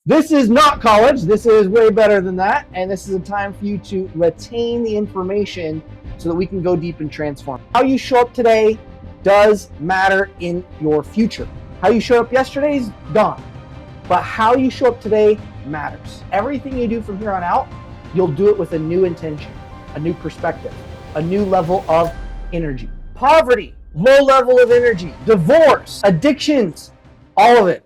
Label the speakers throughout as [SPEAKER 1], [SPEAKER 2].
[SPEAKER 1] This is not college. This is way better than that. And this is a time for you to retain the information so that we can go deep and transform. How you show up today does matter in your future. How you show up yesterday is gone. But how you show up today matters. Everything you do from here on out, you'll do it with a new intention, a new perspective, a new level of energy. Poverty, low level of energy, divorce, addictions, all of it.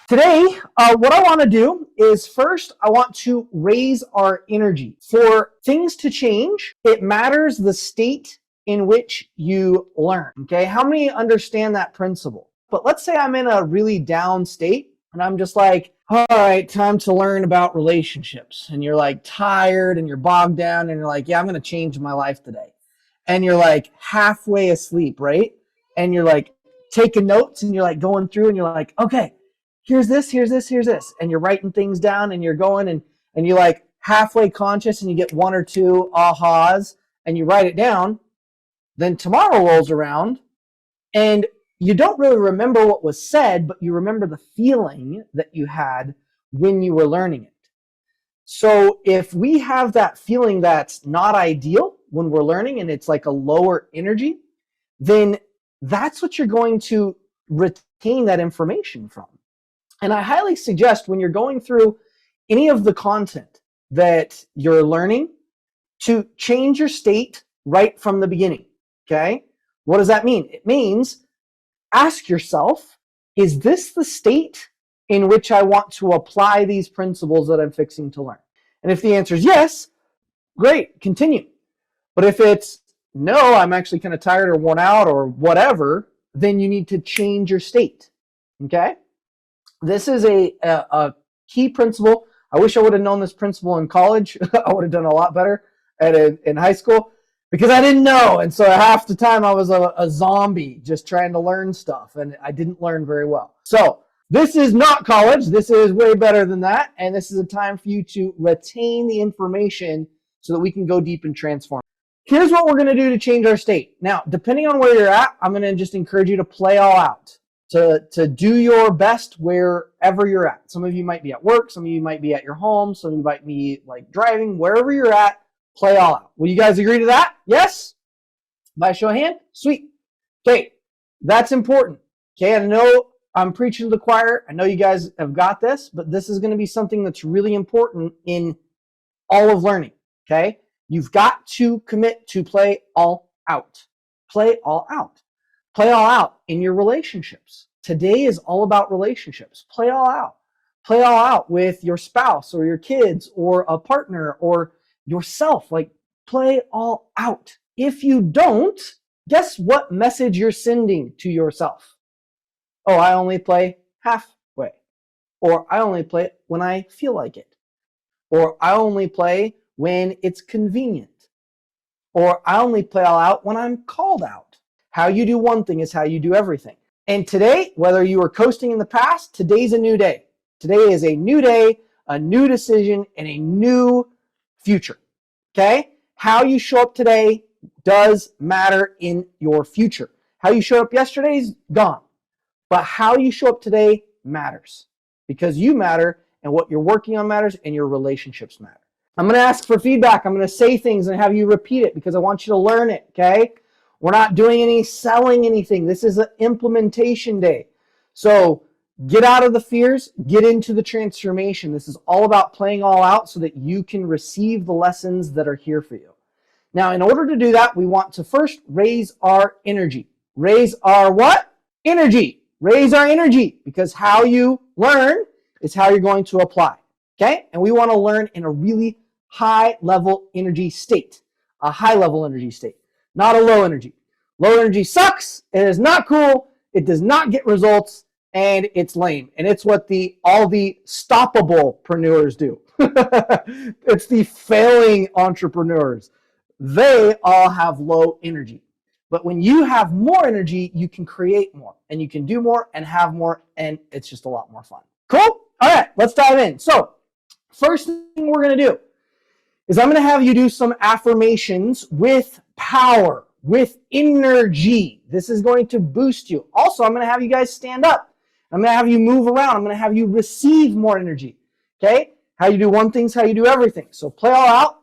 [SPEAKER 1] Today, what I want to do is first, I want to raise our energy. For things to change, it matters the state in which you learn, okay? How many understand that principle? But let's say I'm in a really down state and I'm just like, all right, time to learn about relationships. And you're like tired and you're bogged down and you're like, yeah, I'm going to change my life today. And you're like halfway asleep, right? And you're like taking notes and you're like going through and you're like, okay, here's this, here's this, here's this. And you're writing things down and you're going and you're like halfway conscious and you get one or two ahas and you write it down. Then tomorrow rolls around and you don't really remember what was said, but you remember the feeling that you had when you were learning it. So if we have that feeling that's not ideal when we're learning and it's like a lower energy, then that's what you're going to retain that information from. And I highly suggest when you're going through any of the content that you're learning to change your state right from the beginning, okay? What does that mean? It means ask yourself, is this the state in which I want to apply these principles that I'm fixing to learn? And if the answer is yes, great, continue. But if it's no, I'm actually kind of tired or worn out or whatever, then you need to change your state, okay? This is a key principle. I wish I would have known this principle in college. I would have done a lot better in high school because I didn't know. And so half the time I was a zombie just trying to learn stuff and I didn't learn very well. So this is not college. This is way better than that. And this is a time for you to retain the information so that we can go deep and transform. Here's what we're going to do to change our state. Now, depending on where you're at, I'm going to just encourage you to play all out. To do your best wherever you're at. Some of you might be at work, some of you might be at your home, some of you might be like driving, wherever you're at, play all out. Will you guys agree to that? Yes? By show of hand? Sweet. Okay, that's important. Okay, I know I'm preaching to the choir. I know you guys have got this, but this is going to be something that's really important in all of learning, okay? You've got to commit to play all out. Play all out. Play all out in your relationships. Today is all about relationships. Play all out. Play all out with your spouse or your kids or a partner or yourself. Like, play all out. If you don't, guess what message you're sending to yourself? Oh, I only play halfway. Or I only play it when I feel like it. Or I only play when it's convenient. Or I only play all out when I'm called out. How you do one thing is how you do everything. And today, whether you were coasting in the past, today's a new day. Today is a new day, a new decision, and a new future. Okay? How you show up today does matter in your future. How you show up yesterday is gone. But how you show up today matters. Because you matter, and what you're working on matters, and your relationships matter. I'm going to ask for feedback. I'm going to say things and have you repeat it because I want you to learn it, okay? We're not doing any selling anything. This is an implementation day. So get out of the fears, get into the transformation. This is all about playing all out so that you can receive the lessons that are here for you. Now, in order to do that, we want to first raise our energy. Raise our what? Energy. Raise our energy because how you learn is how you're going to apply. Okay? And we want to learn in a really high level energy state. A high level energy state. Not a low energy. Low energy sucks. It is not cool. It does not get results, and it's lame. And it's what all the stoppablepreneurs do. It's the failing entrepreneurs. They all have low energy. But when you have more energy, you can create more, and you can do more and have more, and it's just a lot more fun. Cool? All right, let's dive in. So, first thing we're going to do is I'm going to have you do some affirmations with power, with energy. This is going to boost you. Also, I'm going to have you guys stand up. I'm going to have you move around. I'm going to have you receive more energy. Okay? How you do one thing is how you do everything. So play all out.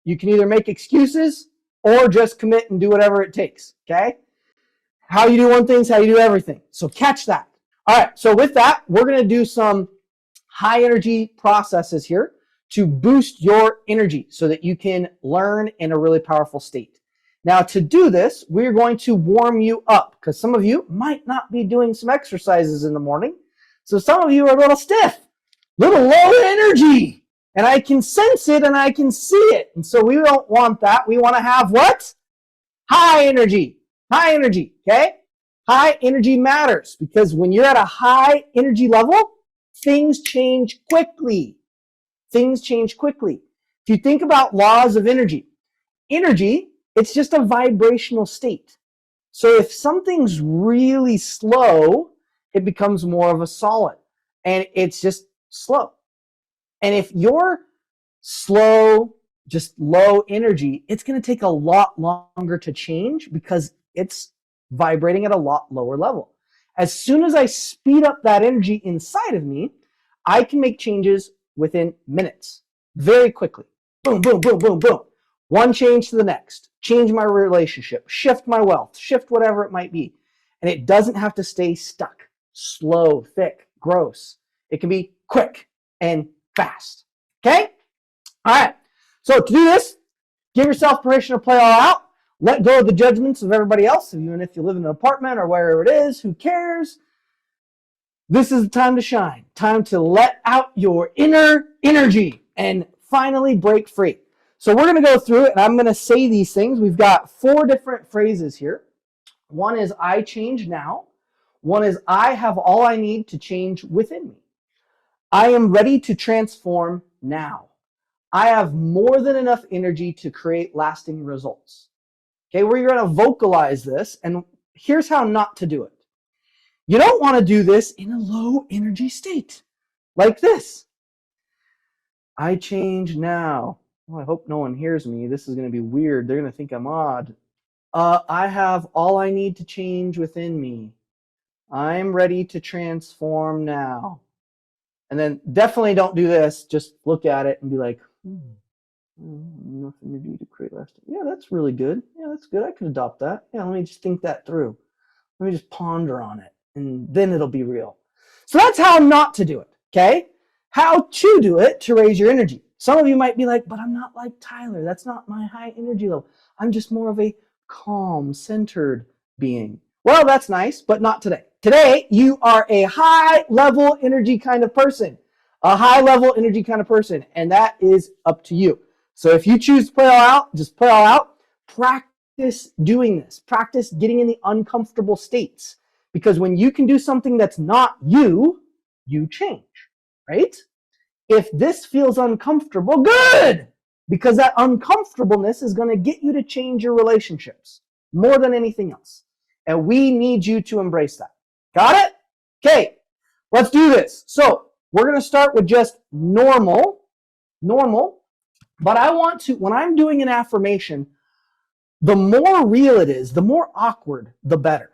[SPEAKER 1] You can either make excuses or just commit and do whatever it takes. Okay? How you do one thing is how you do everything. So catch that. All right. So with that, we're going to do some high energy processes here to boost your energy so that you can learn in a really powerful state. Now, to do this, we're going to warm you up because some of you might not be doing some exercises in the morning. So some of you are a little stiff, a little low energy, and I can sense it and I can see it. And so we don't want that. We want to have what? High energy. High energy, okay? High energy matters because when you're at a high energy level, things change quickly. Things change quickly. If you think about laws of energy, it's just a vibrational state. So if something's really slow, it becomes more of a solid. And it's just slow. And if you're slow, just low energy, it's going to take a lot longer to change because it's vibrating at a lot lower level. As soon as I speed up that energy inside of me, I can make changes within minutes, very quickly. Boom, boom, boom, boom, boom. One change to the next. Change my relationship, shift my wealth, shift whatever it might be. And it doesn't have to stay stuck, slow, thick, gross. It can be quick and fast. Okay? All right. So to do this, give yourself permission to play all out. Let go of the judgments of everybody else. Even if you live in an apartment or wherever it is, who cares? This is the time to shine. Time to let out your inner energy and finally break free. So we're going to go through it and I'm going to say these things. We've got 4 different phrases here. One is I change now. One is I have all I need to change within me. I am ready to transform now. I have more than enough energy to create lasting results. Okay, we're going to vocalize this, and here's how not to do it. You don't want to do this in a low energy state like this. I change now. Well, I hope no one hears me. This is going to be weird. They're going to think I'm odd. I have all I need to change within me. I'm ready to transform now. And then definitely don't do this. Just look at it and be like, nothing to do to create lasting. Yeah, that's really good. Yeah, that's good. I could adopt that. Yeah, let me just think that through. Let me just ponder on it. And then it'll be real. So that's how not to do it, okay? How to do it to raise your energy. Some of you might be like, but I'm not like Tyler. That's not my high energy level. I'm just more of a calm, centered being. Well, that's nice, but not today. Today, you are a high level energy kind of person. A high level energy kind of person. And that is up to you. So if you choose to play all out, just play all out. Practice doing this. Practice getting in the uncomfortable states. Because when you can do something that's not you, you change, right? If this feels uncomfortable, good! Because that uncomfortableness is going to get you to change your relationships more than anything else. And we need you to embrace that. Got it? Okay, let's do this. So we're going to start with just normal. But I want to, when I'm doing an affirmation, the more real it is, the more awkward, the better.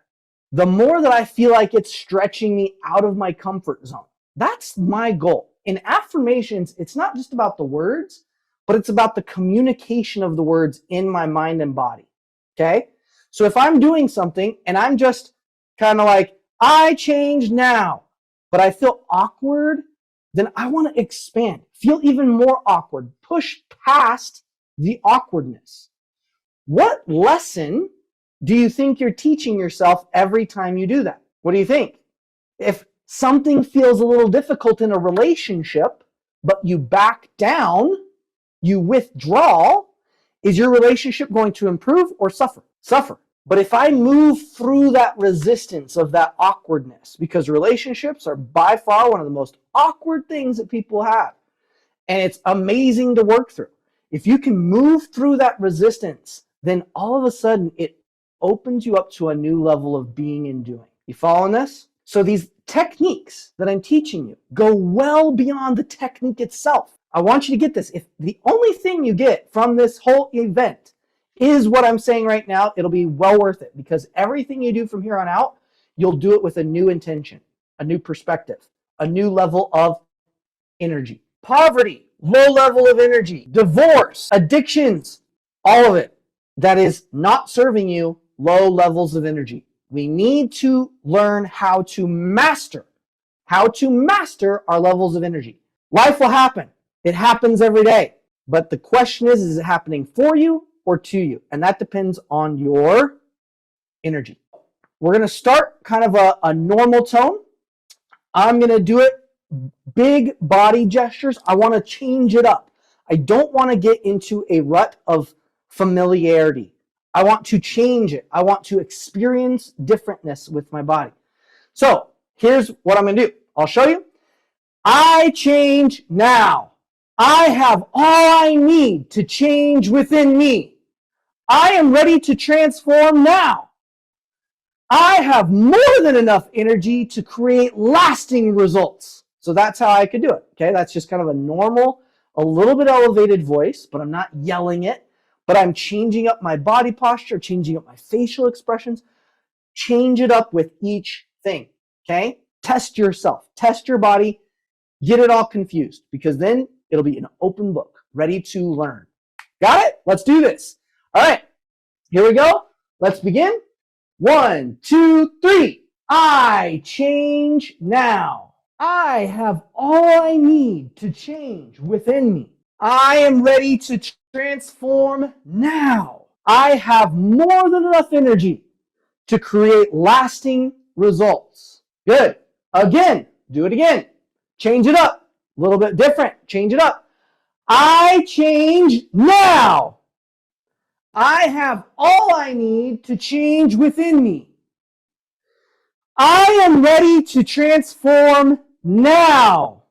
[SPEAKER 1] The more that I feel like it's stretching me out of my comfort zone. That's my goal. In affirmations, it's not just about the words, but it's about the communication of the words in my mind and body. Okay? So if I'm doing something and I'm just kind of like, I change now, but I feel awkward, then I want to expand, feel even more awkward, push past the awkwardness. What lesson do you think you're teaching yourself every time you do that? What do you think? If something feels a little difficult in a relationship, but you back down, you withdraw, is your relationship going to improve or suffer? Suffer. But if I move through that resistance of that awkwardness, because relationships are by far one of the most awkward things that people have, and it's amazing to work through. If you can move through that resistance, then all of a sudden it opens you up to a new level of being and doing. You following this? So these techniques that I'm teaching you go well beyond the technique itself. I want you to get this. If the only thing you get from this whole event is what I'm saying right now, it'll be well worth it, because everything you do from here on out, you'll do it with a new intention, a new perspective, a new level of energy. Poverty, low level of energy. Divorce, addictions, all of it that is not serving you, low levels of energy. We need to learn how to master our levels of energy. Life will happen. It happens every day. But the question is it happening for you or to you? And that depends on your energy. We're going to start kind of a normal tone. I'm going to do it big body gestures. I want to change it up. I don't want to get into a rut of familiarity. I want to change it. I want to experience differentness with my body. So here's what I'm going to do. I'll show you. I change now. I have all I need to change within me. I am ready to transform now. I have more than enough energy to create lasting results. So that's how I could do it. Okay, that's just kind of a normal, a little bit elevated voice, but I'm not yelling it, but I'm changing up my body posture, changing up my facial expressions. Change it up with each thing. Okay, test yourself, test your body, get it all confused, because then it'll be an open book, ready to learn. Got it? Let's do this. All right, here we go. Let's begin. 1, 2, 3. I change now. I have all I need to change within me. I am ready to transform now. I have more than enough energy to create lasting results. Good. Again, do it again. Change it up. A little bit different. Change it up. I change now. I have all I need to change within me. I am ready to transform now.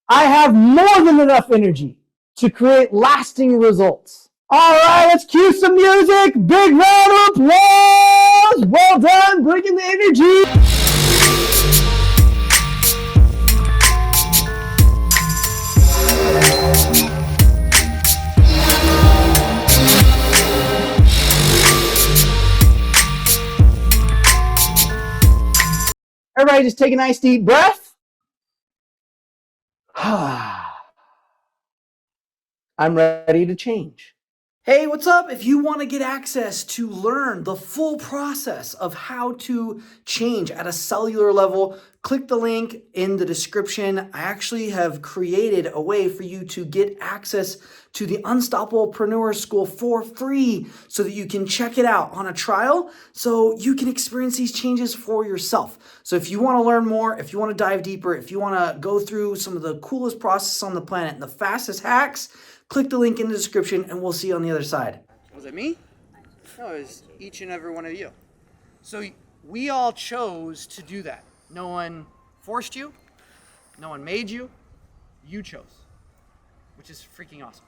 [SPEAKER 1] I have more than enough energy to create lasting results. All right, let's cue some music. Big round of applause. Well done, bringing the energy. Everybody just take a nice deep breath. I'm ready to change. Hey, what's up? If you want to get access to learn the full process of how to change at a cellular level, click the link in the description. I actually have created a way for you to get access to the Unstoppablepreneur School for free so that you can check it out on a trial so you can experience these changes for yourself. So if you want to learn more, if you want to dive deeper, if you want to go through some of the coolest processes on the planet and the fastest hacks, click the link in the description and we'll see you on the other side. Was it me? No, it was each and every one of you. So we all chose to do that. No one forced you. No one made you. You chose, which is freaking awesome.